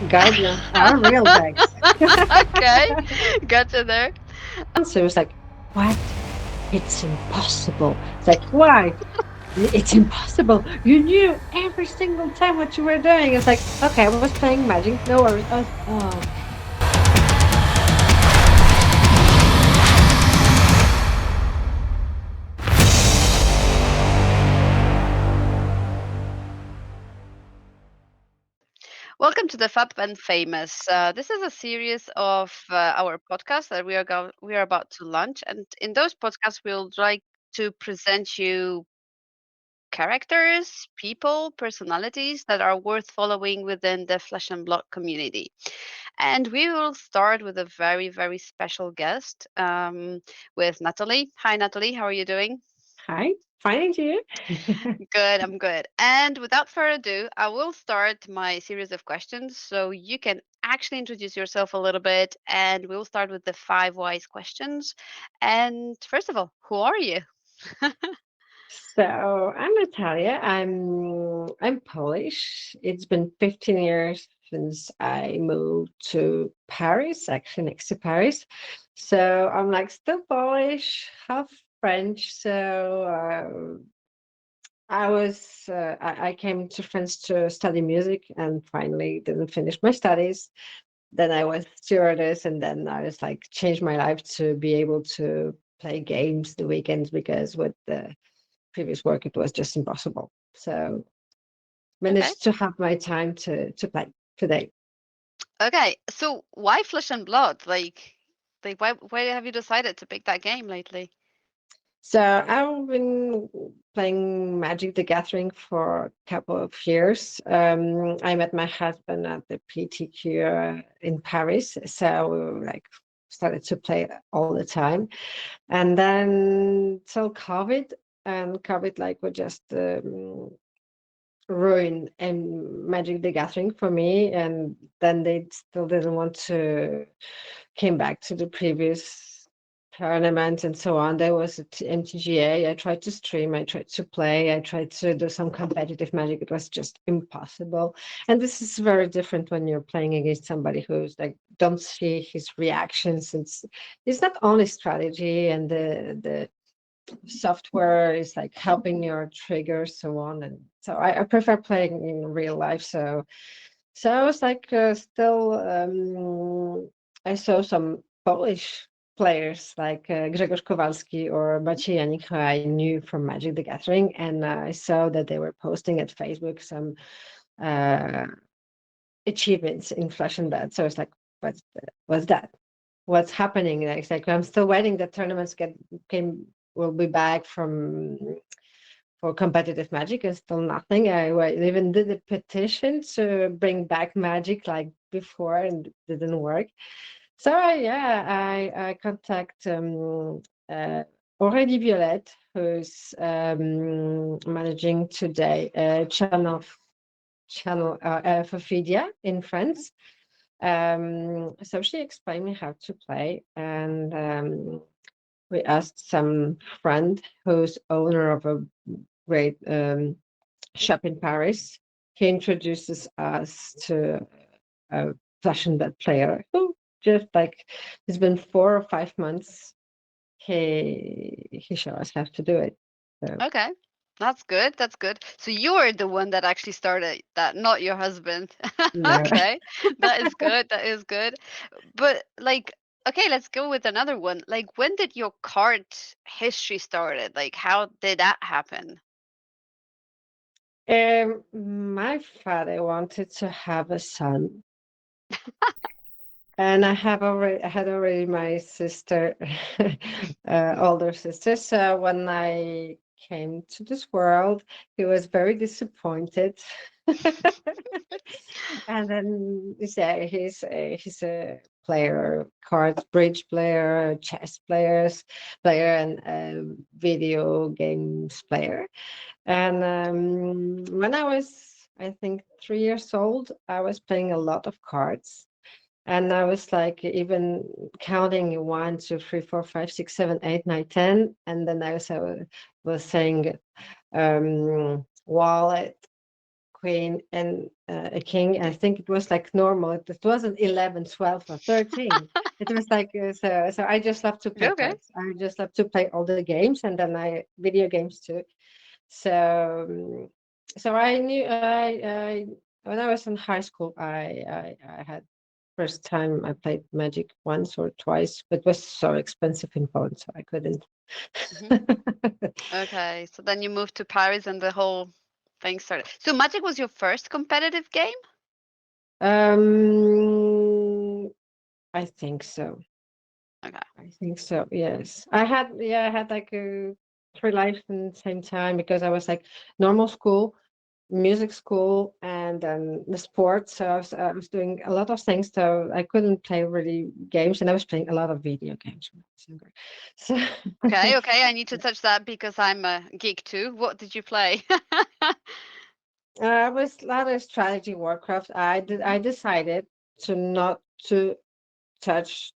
Guardians are real decks. Okay, gotcha there. So it was like, what? It's impossible. It's like, why? It's impossible. You knew every single time what you were doing. It's like, okay, I was playing Magic. No worries. Oh. Welcome to the Fab Famous. This is a series of our podcasts that we are about to launch, and in those podcasts, we'll like to present you characters, people, personalities that are worth following within the Flesh and Blood community. And we will start with a very, very special guest, with Natalie. Hi, Natalie. How are you doing? Hi, fine to you. Good, I'm good. And without further ado, I will start my series of questions so you can actually introduce yourself a little bit. And we'll start with the five wise questions. And first of all, who are you? So I'm Natalia. I'm Polish. It's been 15 years since I moved to Paris, actually next to Paris. So I'm like still Polish, half French. So I came to France to study music and finally didn't finish my studies. Then I was stewardess, and then I was like changed my life to be able to play games the weekends because with the previous work it was just impossible. So Okay. managed to have my time to play today. Okay. So why Flesh and Blood? Like why have you decided to pick that game lately? So I've been playing Magic the Gathering for a couple of years. I met my husband at the PTQ in Paris, so we were like started to play all the time. And then till COVID, and COVID like would just ruin and Magic the Gathering for me. And then they still didn't want to came back to the previous tournament and so on. There was a MTGA. I tried to stream, I tried to play, I tried to do some competitive Magic. It was just impossible. And this is very different when you're playing against somebody who's like don't see his reactions. It's not only strategy and the software is like helping your triggers so on, and so I prefer playing in real life. So I was like still I saw some Polish players like Grzegorz Kowalski or Maciej Janik, who I knew from Magic the Gathering, and I saw that they were posting at Facebook some uh, achievements in Flesh and Blood. So it's like, what's that? What's happening? And it's like I'm still waiting that tournaments came will be back from for competitive Magic, and still nothing. Even did a petition to bring back Magic like before, and it didn't work. So yeah, I contact uh, Aurélie Violette, who's managing today a channel for Fidia in France. So she explained me how to play, and we asked some friend who's owner of a great shop in Paris. He introduces us to a fashion bed player who just like it's been 4 or 5 months. He showed us how to do it. So Okay. That's good. That's good. So you were the one that actually started that, not your husband. no. Okay. That is good. That is good. But like, okay, let's go with another one. Like, when did your card history started? Like, how did that happen? My father wanted to have a son, and I had already my sister, older sister. So when I came to this world, he was very disappointed. And then yeah, he's a player, cards, bridge player, chess player, and video games player. And when I was, I think, 3 years old, I was playing a lot of cards. And I was like even counting 1, 2, 3, 4, 5, 6, 7, 8, 9, 10. And then I was saying wallet, queen and a king. I think it was like normal. It wasn't 11, 12, or 13. It was like so I just love to play Okay. cards. I just love to play all the games, and then I video games too. So so I knew I when I was in high school, I had first time I played Magic once or twice, but it was so expensive in Poland, so I couldn't. Hmm. Okay. So then you moved to Paris and the whole thing started. So Magic was your first competitive game? um, I think so. Okay. I think so. Yes, I had like three lives in the same time because I was like normal school, music school, and then the sports. So I was doing a lot of things. So I couldn't play really games, and I was playing a lot of video games when I was younger. So Okay. Okay. I need to touch that because I'm a geek too. What did you play? I was a lot of strategy Warcraft. I decided to not to touch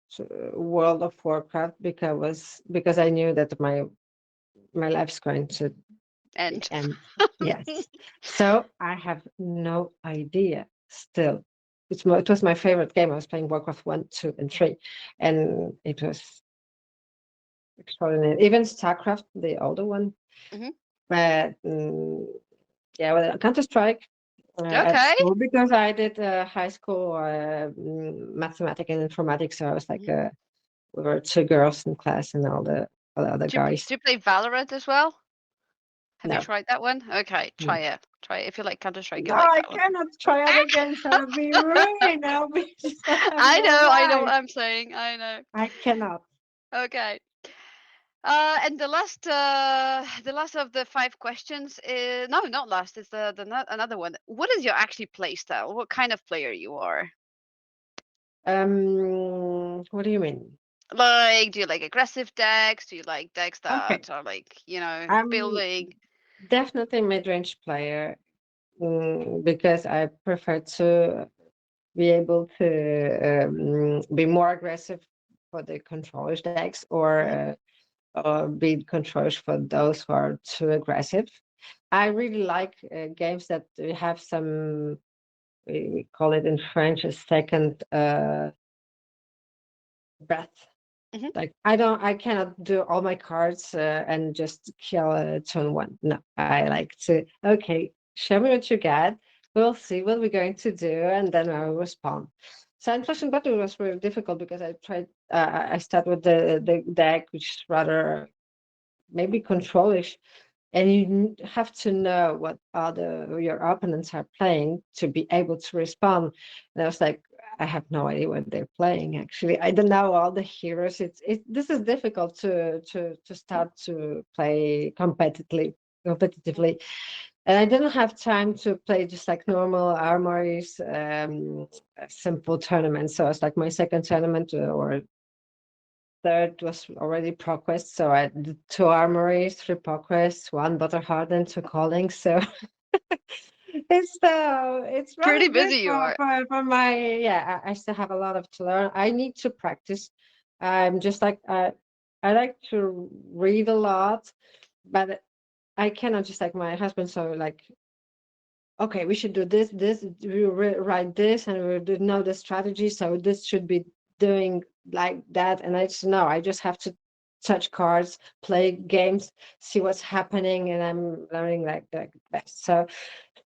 World of Warcraft because I knew that my life's going to And end. Yes. So I have no idea still. It was my favorite game. I was playing Warcraft 1, 2, and 3. And it was extraordinary. Even StarCraft, the older one. Mhm. But yeah, well, Counter-Strike at Okay. school because I did high school mathematics and informatics. So I was like, Mhm. we were two girls in class and all the other guys. Do you play Valorant as well? Have you No. tried that one? Okay, No. try it. Try it. If you like Counter-Strike, you'll No, like I that one. cannot try other games. I'll be ruined. I'll be just have no I know life. what I'm saying. I know. I cannot. Okay. And the last of the five questions is no, not last. It's another one. What is your actually play style? What kind of player you are? What do you mean? Like, do you like aggressive decks? Do you like decks Okay. that are like, I'm building? definitely mid-range player because I prefer to be able to be more aggressive for the controllers decks Mhm. or be controllers for those who are too aggressive. I really like games that have some, we call it in French, a second breath. Mhm. Like I cannot do all my cards and just kill turn one. No, I like to, okay, show me what you got. We'll see what we're going to do, and then I will respond. So in Flesh and Blood, it was really difficult because I tried. I start with the deck, which is rather maybe controlish, and you have to know what other your opponents are playing to be able to respond. And I was like, I have no idea what they're playing. Actually, I don't know all the heroes. This is difficult to start to play competitively. And I didn't have time to play just like normal armories, simple tournaments. So it's like my second tournament or third was already ProQuest, so I did two armories, three ProQuests, one Butter Hardened, two callings. So it's rather Pretty good busy you are. for my yeah. I still have a lot of to learn. I need to practice. I'm just like I like to read a lot, but I cannot just like my husband. So like, okay, we should do this. We write this, and we do know the strategy. So this should be doing like that. And I just know I just have to touch cards, play games, see what's happening, and I'm learning like best. So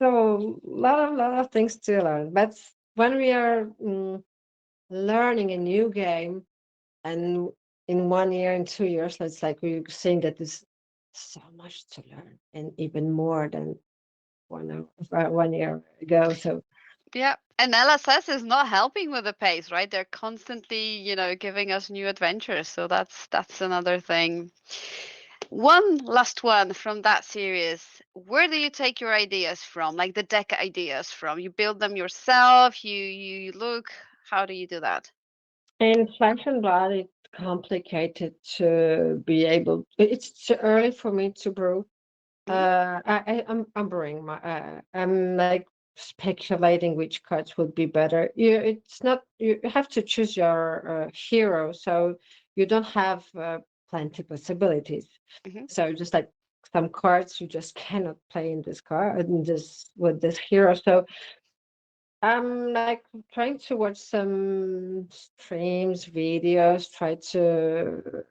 lot of things to learn. But when we are learning a new game, and in 1 year and 2 years, it's like we're saying that there's so much to learn, and even more than 1 year ago. So Yeah. And LSS is not helping with the pace, right? They're constantly, giving us new adventures. So that's another thing. One last one from that series. Where do you take your ideas from? Like the deck ideas from? You build them yourself, you look, how do you do that? in Flesh and Blood, it's complicated to be able. It's too early for me to brew. Mhm. I'm brewing my. I'm like speculating which cards would be better. It's not. You have to choose your hero, so you don't have plenty possibilities. Mhm. So just like some cards you just cannot play in this card in this with this hero. So I'm like trying to watch some streams, videos, try to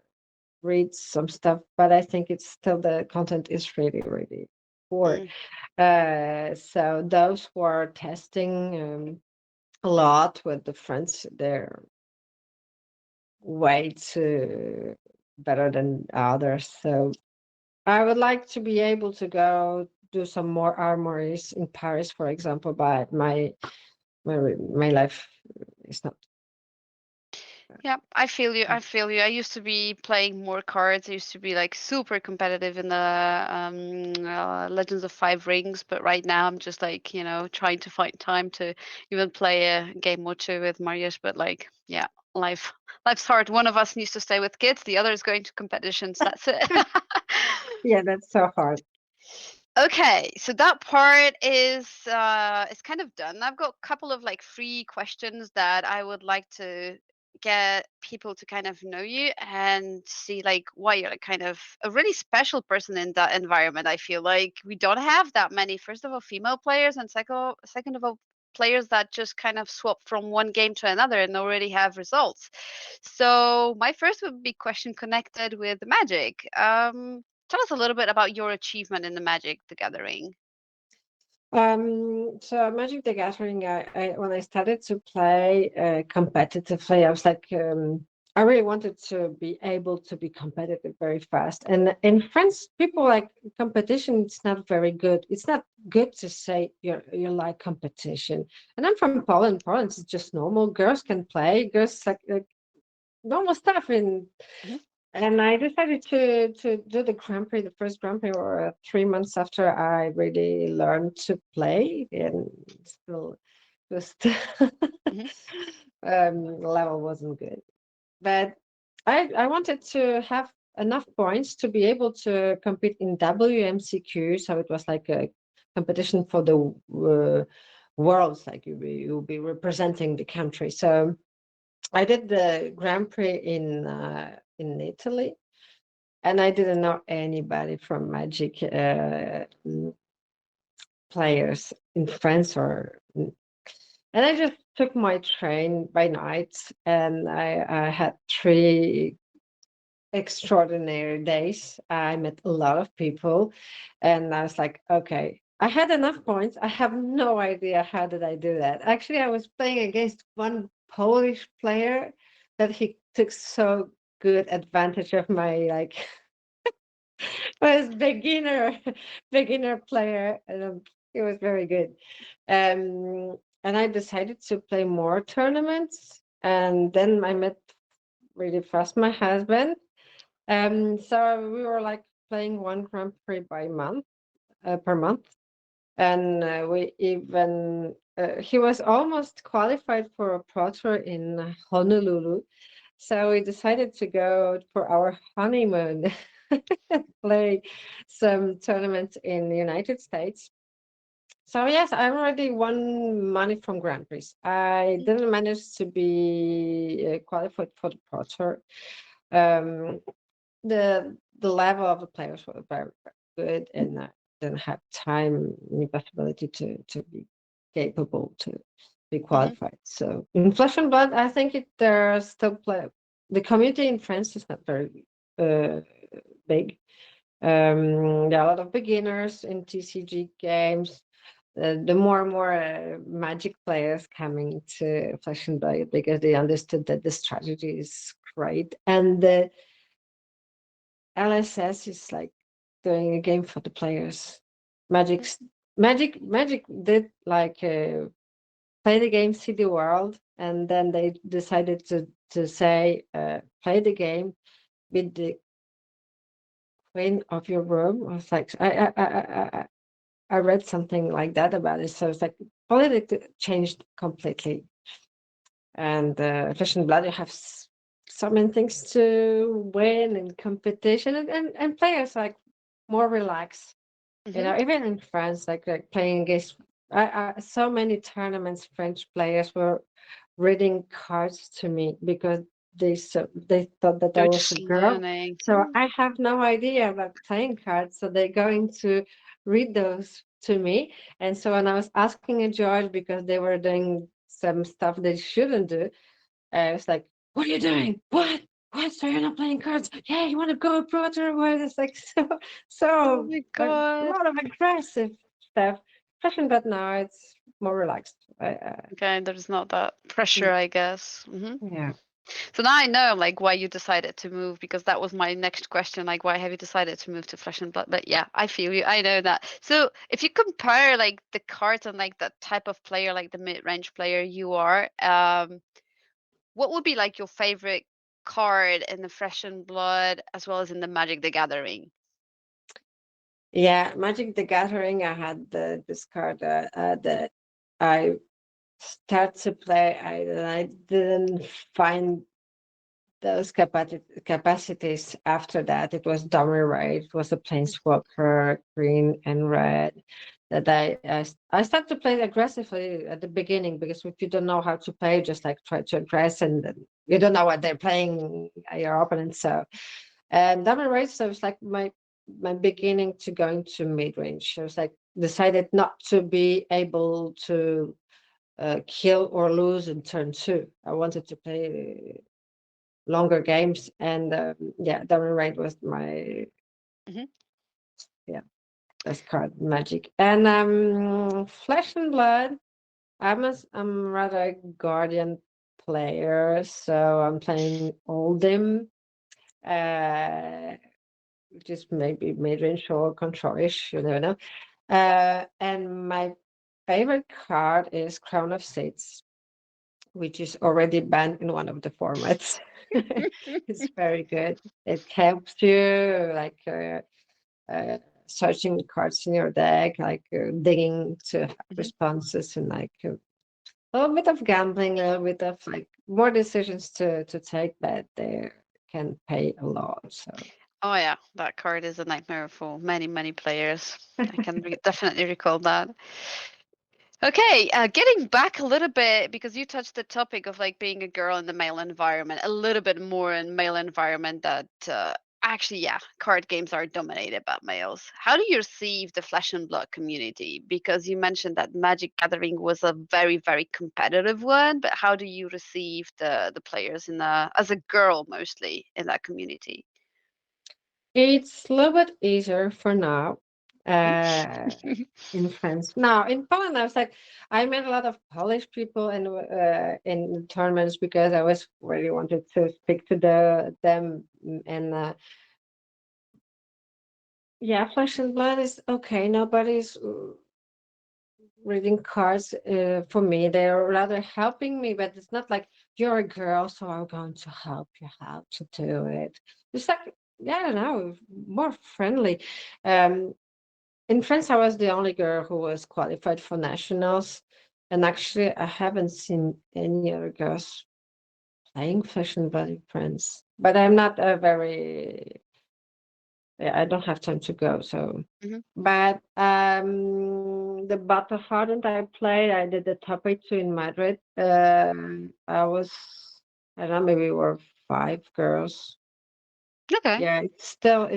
read some stuff, but I think it's still the content is really, really poor. Mm. So those who are testing a lot with the friends, they're way too better than others. So I would like to be able to go do some more armories in Paris, for example, but my life is not. Yeah, I feel you. I feel you. I used to be playing more cards. I used to be like super competitive in the Legends of Five Rings, but right now I'm just like, trying to find time to even play a game or two with Marius. But like, yeah, life's hard. One of us needs to stay with kids, the other is going to competitions. That's it. Yeah, that's so hard. Okay, so that part is kind of done. I've got a couple of like free questions that I would like to get people to kind of know you and see like why you're like kind of a really special person in that environment. I feel like we don't have that many, first of all, female players, and second of all, players that just kind of swap from one game to another and already have results. So my first would be question connected with Magic. Tell us a little bit about your achievement in the Magic the Gathering. So Magic the Gathering, I when I started to play competitively, I was like, I really wanted to be able to be competitive very fast. And in France, people like competition. It's not very good. It's not good to say you like competition. And I'm from Poland. Poland is just normal. Girls can play. Girls like normal stuff. Mhm. And I decided to do the Grand Prix, the first Grand Prix, or 3 months after I really learned to play, and still just Mhm. level wasn't good. But I wanted to have enough points to be able to compete in WMCQ, so it was like a competition for the worlds, like you'll be representing the country. So I did the Grand Prix in Italy, and I didn't know anybody from Magic players in France and I just took my train by night, and I had 3 extraordinary days. I met a lot of people, and I was like, okay, I had enough points. I have no idea how did I do that. Actually, I was playing against one Polish player that he took so good advantage of my like was beginner player, and it was very good. And I decided to play more tournaments, and then I met really fast my husband. So we were like playing one Grand Prix by month, per month, and we even he was almost qualified for a pro tour in Honolulu. So we decided to go for our honeymoon, play some tournaments in the United States. So yes, I already won money from Grand Prix. I didn't manage to be qualified for the Pro Tour. Um, the level of the players were very, very good, and I didn't have time any possibility to be capable to be Mhm. qualified. So in Flesh and Blood, I think there's still play. The community in France is not very uh, big. There are a lot of beginners in TCG games. The more and more Magic players coming to Flesh and Blood because they understood that the strategy is great, and the LSS is like doing a game for the players. Magic's Magic did like play the game, see the world, and then they decided to say play the game with the queen of your room. I was like, I read something like that about it. So it's like politics changed completely. And Flesh and Blood, you have so many things to win in competition, and players like more relaxed. Mhm. Even in France, like playing against so many tournaments, French players were reading cards to me because they thought that I They're was a just girl. learning. So I have no idea about playing cards. So they're going to read those to me. And so when I was asking a judge because they were doing some stuff they shouldn't do, I was like, "What are you doing? What? What? So you're not playing cards? Yeah, you want to go abroad or what?" It's like Oh so my a God. lot of aggressive stuff. Fashion, but now it's more relaxed. Okay, there's not that pressure, I guess. Yeah. So now I know like why you decided to move, because that was my next question. Like, why have you decided to move to Flesh and Blood? But yeah, I feel you. I know that. So if you compare like the cards and like the type of player, like the mid-range player you are, what would be like your favorite card in the Flesh and Blood as well as in the Magic the Gathering? Yeah, Magic the Gathering, I had this card that I start to play. I didn't find those capacities after that. It was dummy right. It was a planeswalker, green and red. That I started to play aggressively at the beginning because if you don't know how to play, just like try to aggress and then you don't know what they're playing your opponent. So dummy right. So it's like my beginning to going to mid range. I was like decided not to be able to kill or lose in turn two. I wanted to play longer games, and yeah, Dummy Raid was my Hmm. yeah best card Magic. And Flesh and Blood. I'm rather a Guardian player, so I'm playing Oldhim, uh, which is maybe mid-range or control-ish, you never know. And my favorite card is Crown of States, which is already banned in one of the formats. It's very good. It helps you like searching the cards in your deck, like digging to have Hmm. responses and like a little bit of gambling, a little bit of like more decisions to take, but they can pay a lot. So Oh yeah, that card is a nightmare for many, many players. I can definitely recall that. Okay, getting back a little bit because you touched the topic of like being a girl in the male environment, a little bit more in male environment that actually, yeah, card games are dominated by males. How do you receive the Flesh and Blood community? Because you mentioned that Magic Gathering was a very, very competitive one, but how do you receive the players in the as a girl mostly in that community? it's a little bit easier for now. Mhm. In France. Now in Poland, I was like, I met a lot of Polish people in tournaments because I was really wanted to speak to them and yeah, Flesh and Blood is okay. Nobody's reading cards for me. They're rather helping me, but it's not like you're a girl, so I'm going to help you how to do it. It's like yeah, I don't know, more friendly. Um, In France, I was the only girl who was qualified for nationals, and actually, I haven't seen any other girls playing Flesh and Blood in France. But I'm not a very, yeah, I don't have time to go. So, Mhm. but the Battle Hardened I played, I did the top 8 in Madrid. I was, I don't know, maybe we were 5 girls. Okay, Yeah, it's still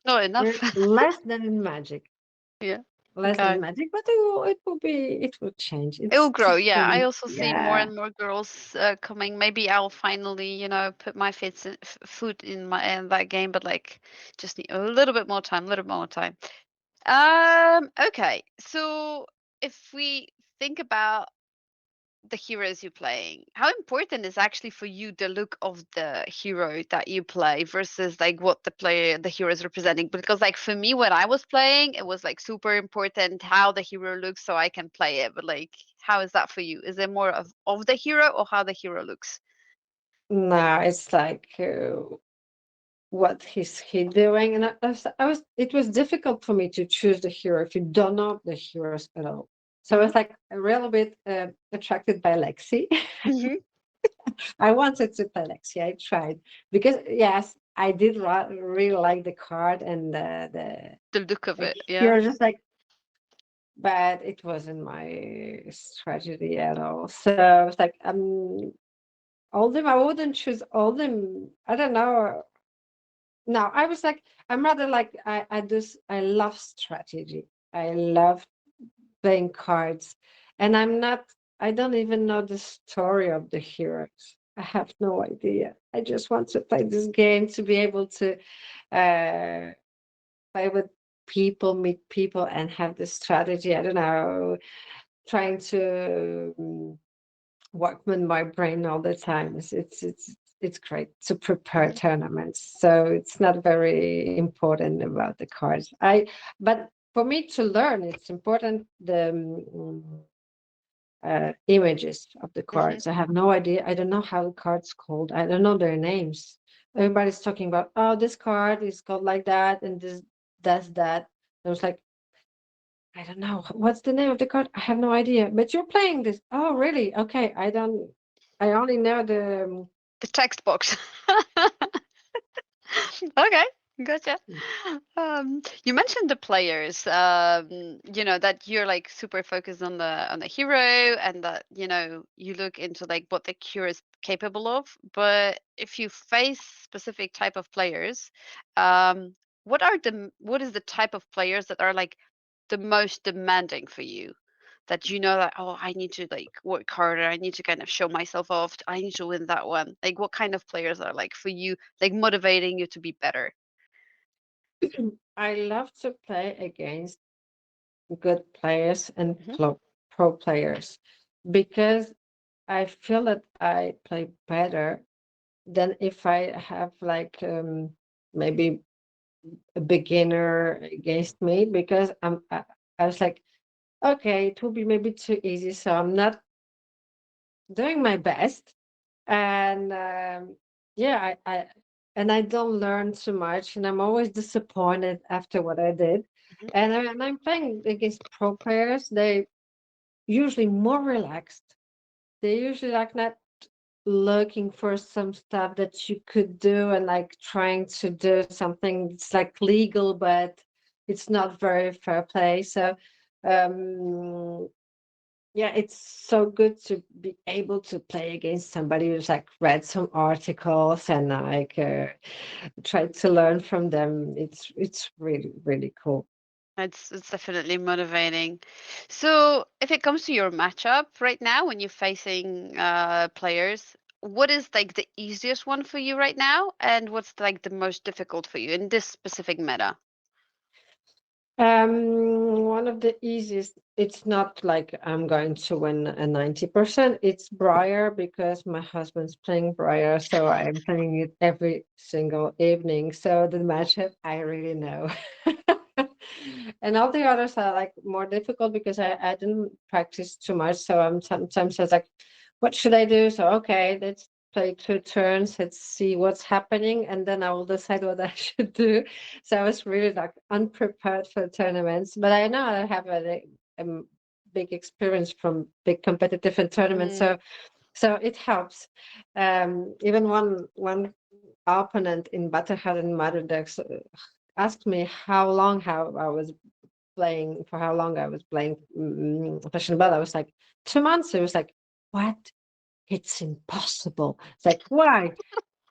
not enough. less than in Magic. Yeah. Less Okay. than Magic, but it will change. It will It's grow, too yeah. I soon. also see more Yeah. and more girls coming. Maybe I'll finally, put my foot in my in that game, but like just need a little bit more time, a little bit more time. Okay. So if we think about the heroes you're playing, how important is actually for you the look of the hero that you play versus like what the hero is representing? Because like for me when I was playing it was like super important how the hero looks so I can play it, but like how is that for you? Is it more of the hero or how the hero looks? No, it's like what he doing, and it was difficult for me to choose the hero if you don't know the heroes at all. So I was Hmm. like a little bit attracted by Lexi. Hmm. I wanted to play Lexi. I tried because yes, I did really like the card and The look of the it, yeah. hero, just like but it wasn't my strategy at all. So I was like, Oldhim, I wouldn't choose Oldhim. I don't know. No, I was like, I'm rather like I love strategy. I love playing cards, and I don't even know the story of the heroes. I have no idea. I just want to play this game to be able to uh, play with people, meet people, and have this strategy. I don't know, trying to work with my brain all the time. It's great to prepare Mhm. tournaments. So it's not very important about the cards. But for me to learn, it's important the images of the Mhm. cards. I have no idea. I don't know how the cards called. I don't know their names. Everybody's talking about, oh, this card is called like that, and this does that. I was like, I don't know. What's the name of the card? I have no idea. But you're playing this. Oh, really? Okay. I only know the. The text box. Okay, gotcha. You mentioned the players, that you're like super focused on the hero and that, you look into like what the hero is capable of. But if you face specific type of players, um, what is the type of players that are like the most demanding for you? That that, oh, I need to like work harder, I need to kind of show myself off, I need to win that one. Like what kind of players are like for you, like motivating you to be better? I love to play against good players and Hmm. pro players because I feel that I play better than if I have like maybe a beginner against me because I was like, okay, it will be maybe too easy, so I'm not doing my best. And yeah, I don't learn too much, and I'm always disappointed after what I did. Hmm. And when I'm playing against pro players, they usually more relaxed. They usually like not looking for some stuff that you could do and like trying to do something that's like legal, but it's not very fair play. So um yeah, it's so good to be able to play against somebody who's like read some articles and like tried to learn from them. It's really, really cool. It's definitely motivating. So if it comes to your matchup right now when you're facing players, what is like the easiest one for you right now, and what's like the most difficult for you in this specific meta? One of the easiest, it's not like I'm going to win a 90%. It's Briar because my husband's playing Briar, so I'm playing it every single evening. So the matchup I really know. And all the others are like more difficult because I didn't practice too much. So I'm sometimes I was like, what should I do? So okay, let's play 2 turns, let's see what's happening, and then I will decide what I should do. So I was really like unprepared for tournaments, but I know I have a big experience from big competitive and tournaments, Mm. so it helps. Even one opponent in Hardened Madrid asked me how I was playing, for how long I was playing Flesh and Blood. I was like 2 months. It was like, what? It's impossible. It's like, why?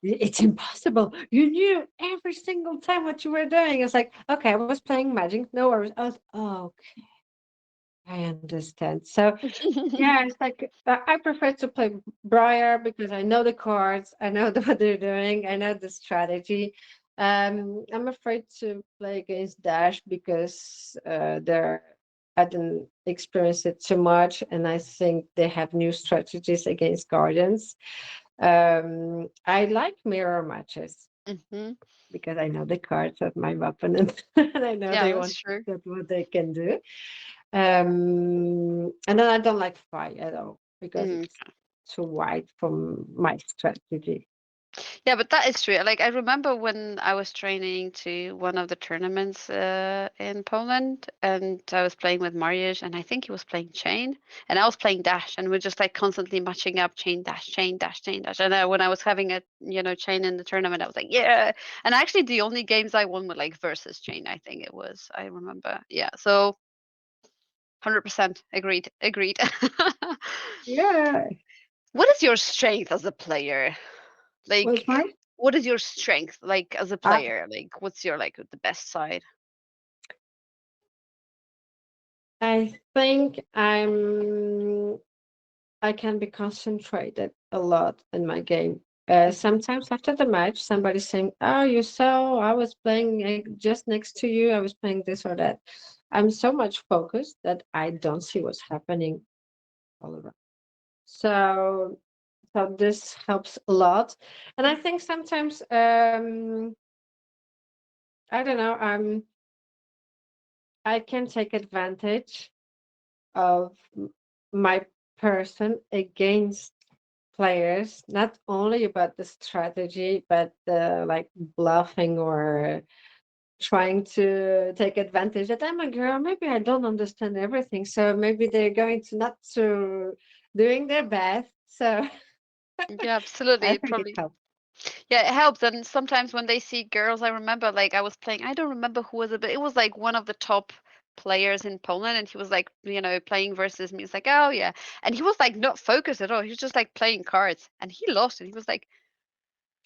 It's impossible. You knew every single time what you were doing. It's like, okay, I was playing Magic. No worries. I was, oh, I understand. So, yeah, it's like I prefer to play Briar because I know the cards, I know what they're doing, I know the strategy. I'm afraid to play against Dash because I didn't experience it too much, and I think they have new strategies against Guardians. I like mirror matches Hmm. because I know the cards of my opponent and I know Yeah, they that's want true. what they can do. And then I don't like fight at all because Mm. it's too wide from my strategy. Yeah, but that is true. Like I remember when I was training to one of the tournaments in Poland, and I was playing with Mariusz, and I think he was playing Chain, and I was playing Dash, and we're just like constantly matching up Chain Dash, Chain Dash, Chain Dash. And when I was having a Chain in the tournament, I was like, yeah. And actually, the only games I won were like versus Chain. I think it was. I remember. Yeah. So 100% agreed. Agreed. Yeah. What is your strength as a player? What's Like, mine? what is your strength like as a I player? Like, what's your like the best side? I think I can be concentrated a lot in my game. Sometimes after the match, somebody's saying, "Oh, you saw I was playing just next to you. I was playing this or that." I'm so much focused that I don't see what's happening all around. So, so this helps a lot. And I think sometimes, I don't know, I can take advantage of my person against players, not only about the strategy, but like bluffing or trying to take advantage that I'm a girl. Maybe I don't understand everything, so maybe they're going to not to doing their best. So Yeah, absolutely. I It think it probably helps. yeah, it helps. And sometimes when they see girls, I remember like I was playing, I don't remember who was it, but it was like one of the top players in Poland and he was like, playing versus me. It's like, oh yeah. And he was like not focused at all. He was just like playing cards and he lost and he was like,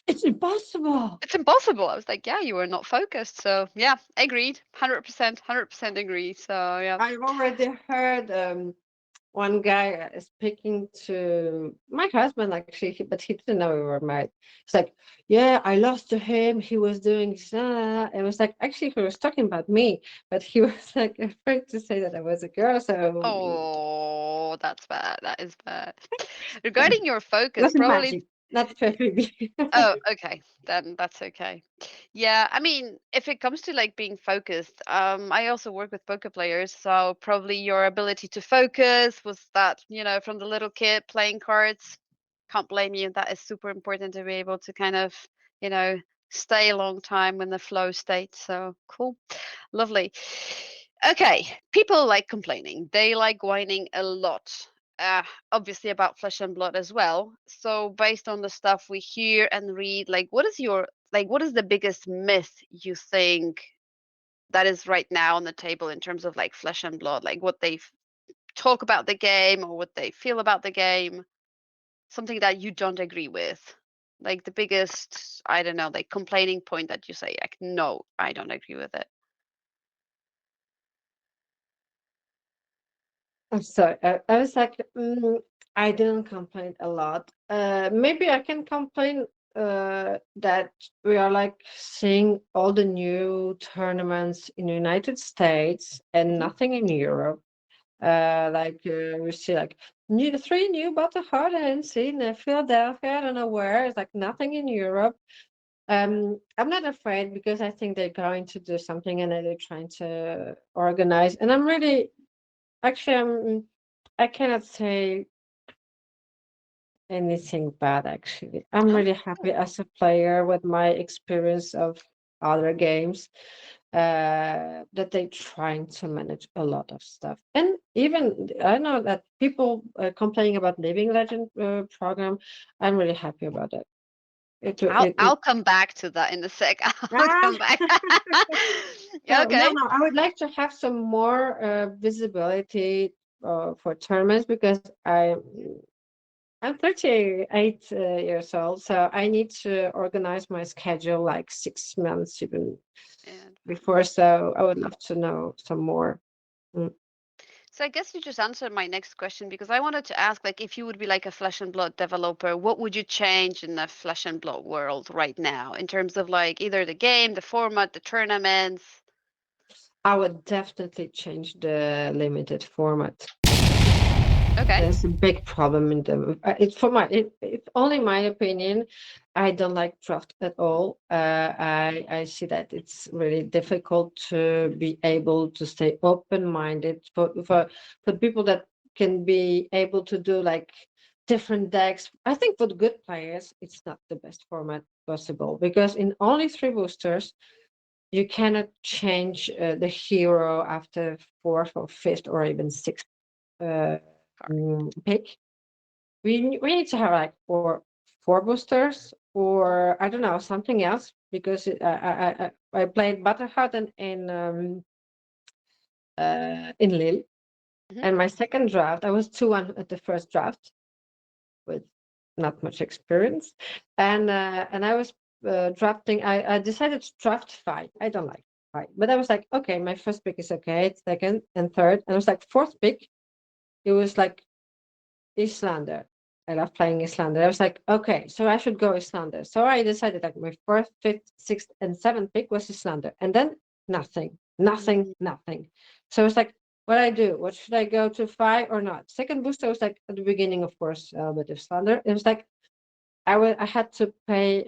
It's impossible. it's impossible. I was like, yeah, you were not focused. So yeah, agreed. 100%, 100% agree. So yeah. I've already heard one guy speaking to my husband actually, but he didn't know we were married. It's like, yeah, I lost to him. He was doing it was like actually he was talking about me, but he was like afraid to say that I was a girl. So Oh, that's bad. That is bad. yeah, Regarding your it focus, wasn't probably. magic, not Phoebe. Oh, okay. Then that's okay. Yeah, I mean, if it comes to like being focused, I also work with poker players, so probably your ability to focus was that, from the little kid playing cards. Can't blame you. That is super important to be able to kind of, you know, stay a long time in the flow state. So cool. Lovely. Okay, people like complaining. They like whining a lot. Obviously about Flesh and Blood as well. So based on the stuff we hear and read, like what is the biggest myth you think that is right now on the table in terms of like Flesh and Blood, like what they talk about the game or what they feel about the game, something that you don't agree with? Like the biggest, I don't know, like complaining point that you say like no, I don't agree with it. I'm sorry. I was like, I didn't complain a lot. Maybe I can complain that we are like seeing all the new tournaments in the United States and Mhm. nothing in Europe. We see like three new Battle Hardens in Philadelphia. I don't know where. It's like nothing in Europe. I'm not afraid because I think they're going to do something and they're trying to organize. And I'm really actually I cannot say anything bad actually. I'm Oh, really happy as a player with my experience of other games that they trying to manage a lot of stuff. And even I know that people complaining about Living Legend program. I'm really happy about it. I'll come back to that in a sec. I'll Ah! come back. Yeah, So no, okay. no, I would like to have some more visibility for tournaments because I'm 38 years old, so I need to organize my schedule like 6 months even And before. So I would love to know some more. Mm. so I guess you just answered my next question because I wanted to ask, like, if you would be like a Flesh and Blood developer, what would you change in the Flesh and Blood world right now in terms of like either the game, the format, the tournaments? I would definitely change the limited format. Okay. There's a big problem in them. It's only my opinion. I don't like draft at all. I see that it's really difficult to be able to stay open-minded for people that can be able to do like different decks. I think for the good players, it's not the best format possible because in only three boosters, you cannot change the hero after fourth or fifth or even sixth uh, pick. We need to have like four boosters or I don't know something else because I played Hardened in Lille Mhm. and my second draft I was 2-1 at the first draft with not much experience, and I was drafting. I decided to draft 5. I don't like 5, but I was like, okay, my first pick is okay, second and third, and I was like fourth pick. It was like Islander. I love playing Islander. I was like, okay, so I should go Islander. So I decided like my fourth, fifth, sixth, and seventh pick was Islander, and then nothing, nothing, nothing. So I was like, what I do? What should I go to 5 or not? Second booster was like at the beginning, of course, with Islander. It was like I had to play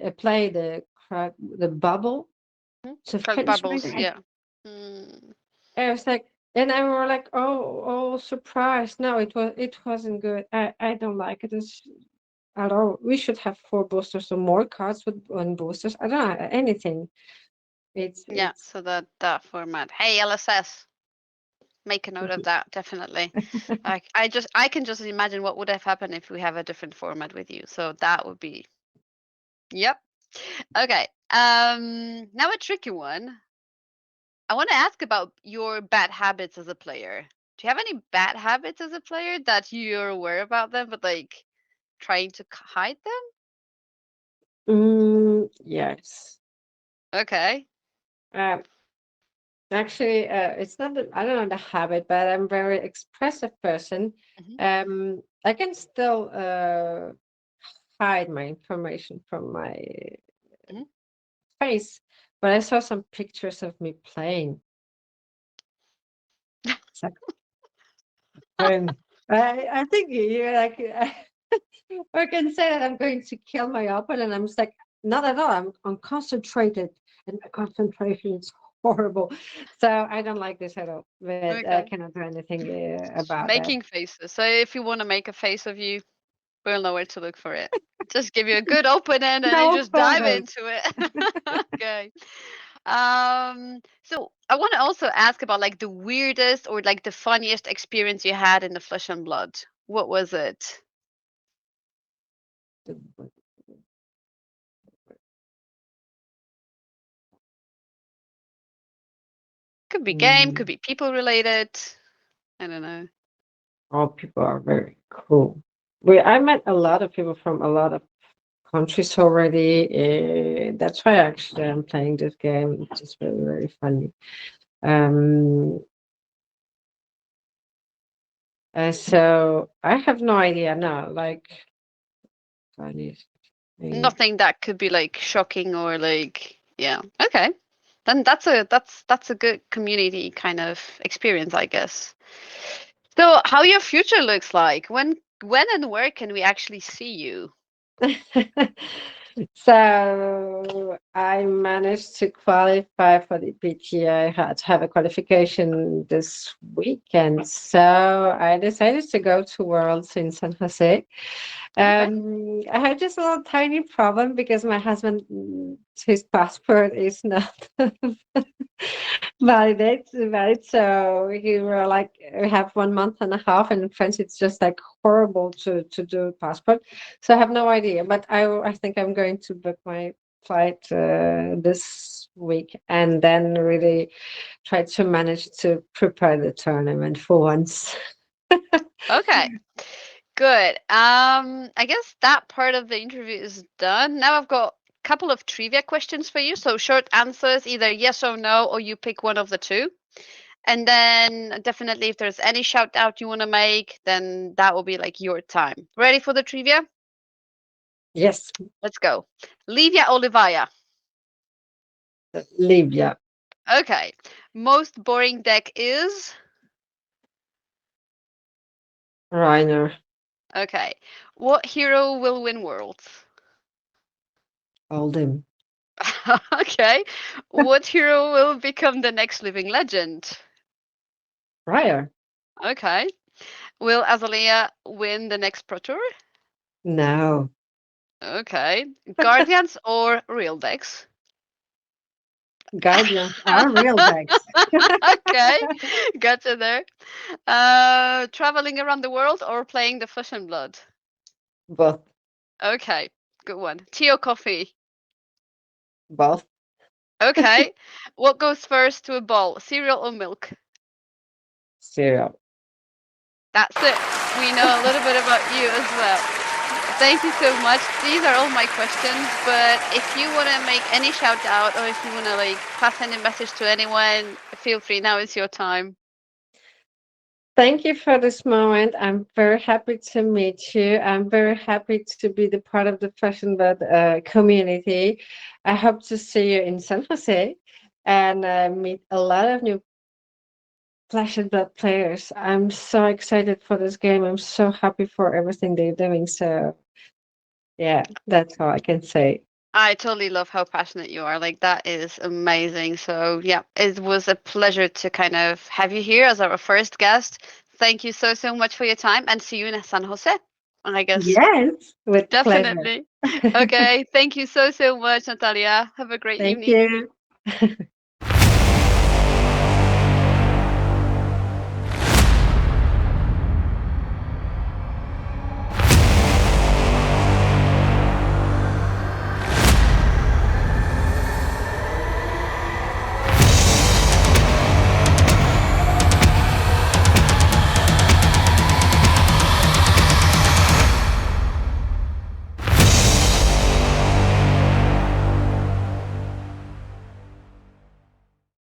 the bubble to Crack finish my bubbles, deck. yeah. Mm, I was like, and I were like, oh, surprise! No, it wasn't good. I don't like it at all. We should have 4 boosters or more cards with 1 boosters. I don't know anything. yeah, It's so that format. Hey, LSS, make a note of that, definitely. I can just imagine what would have happened if we have a different format with you. So that would be, yep. Okay. Now a tricky one. I want to ask about your bad habits as a player. Do you have any bad habits as a player that you're aware about them, but like trying to hide yes. them? Okay. Um, Actually, it's not that I don't know the habit, but I'm a very expressive person. Mhm. I can still hide my information from my Mhm. face, but I saw some pictures of me playing. It's like, I think you're like, I can say that I'm going to kill my opponent. And I'm just like, not at all. I'm concentrated, and my concentration is horrible. So I don't like this at all. But I Okay. cannot do anything about that. Making faces. So if you want to make a face of you, we'll know where to look for it. Just give you a good open end and then No just dive photos. into it. Okay. So I want to also ask about like the weirdest or like the funniest experience you had in the Flesh and Blood. What was it? Could be game, could Mm, be people related. I don't know. all people are very cool. I met a lot of people from a lot of countries already. That's why actually I'm playing this game. It's just very, very funny. Um, so I have no idea now. Like funniest thing. Nothing that could be like shocking or like yeah. Okay. Then that's a good community kind of experience, I guess. So how your future looks like? When and where can we actually see you? So I managed to qualify for the PTA. I had to have a qualification this weekend. So I decided to go to Worlds in San Jose. Okay. I had just a little tiny problem because my husband, his passport is not valid. So he were like, we have 1 month and a half, and in France it's just like horrible to do passport. So I have no idea, but I think I'm going to book my flight this week and then really try to manage to prepare the tournament for once. Okay. Good. I guess that part of the interview is done. Now I've got a couple of trivia questions for you. So short answers, either yes or no, or you pick one of the two. And then definitely if there's any shout out you want to make, then that will be like your time. Ready for the trivia? Yes, Let's go. Livia Olivia. Libya, Okay. Most boring deck is? Reiner, Okay. What hero will win Worlds? Oldhim, Okay. What hero will become the next living legend? Ryer. Okay. Will Azalea win the next Pro Tour? No, Okay. Guardians or real decks? Guardians are real decks. Okay. Gotcha there. Traveling around the world or playing the Flesh and Blood? Both, Okay. Good one. Tea or coffee? both. Okay. What goes first to a ball? Cereal or milk? Cereal. That's it. We know a little bit about you as well. Thank you so much. These are all my questions, but if you want to make any shout out or if you want to like pass any message to anyone, feel free. Now is your time. Thank you for this moment. I'm very happy to meet you. I'm very happy to be the part of the Flesh and Blood community. I hope to see you in San Jose and meet a lot of new Flesh and Blood players. I'm so excited for this game. I'm so happy for everything they're doing. So, yeah, that's all I can say. I totally love how passionate you are. Like that is amazing. So yeah, it was a pleasure to kind of have you here as our first guest. Thank you so so much for your time and see you in San Jose. I guess Yes, with pleasure. definitely. Okay, thank you so so much, Natalia. Have a great Thank evening. you.